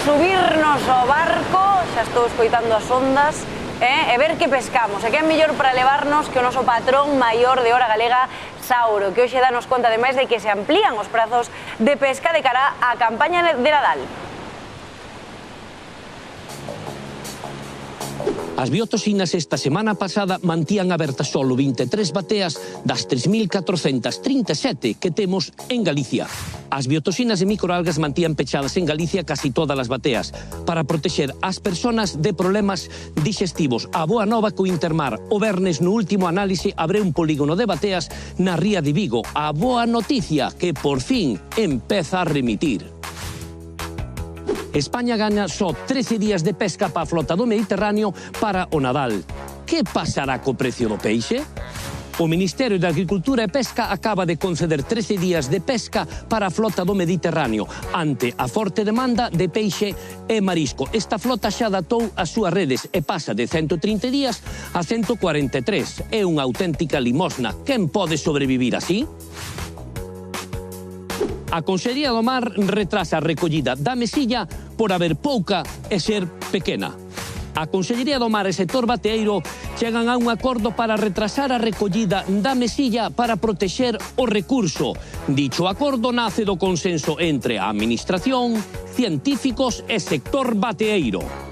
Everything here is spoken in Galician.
subirnos ao barco, xa estou escoitando as ondas, e ver que pescamos, e que é mellor para levarnos que o noso patrón maior de Hora Galega, Sauro, que hoxe danos conta ademais de que se amplían os prazos de pesca de cara á campaña de Nadal. As biotoxinas esta semana pasada mantían abertas solo 23 bateas das 3.437 que temos en Galicia. As biotoxinas de microalgas mantían pechadas en Galicia casi todas as bateas para protexer as persoas de problemas digestivos. A boa nova co Intermar, o vernes no último análise abre un polígono de bateas na ría de Vigo. A boa noticia que por fin empeza a remitir. España gaña só 13 días de pesca para a flota do Mediterráneo para o Nadal. Que pasará co precio do peixe? O Ministerio de Agricultura e Pesca acaba de conceder 13 días de pesca para a flota do Mediterráneo ante a forte demanda de peixe e marisco. Esta flota xa datou as súas redes e pasa de 130 días a 143. É unha auténtica limosna. Quen pode sobrevivir así? A Consellería do Mar retrasa a recollida da mesilla por haber pouca e ser pequena. A Consellería do Mar e Sector Bateeiro chegan a un acordo para retrasar a recollida da mesilla para protexer o recurso. Dicho acordo nace do consenso entre a Administración, científicos e sector bateeiro.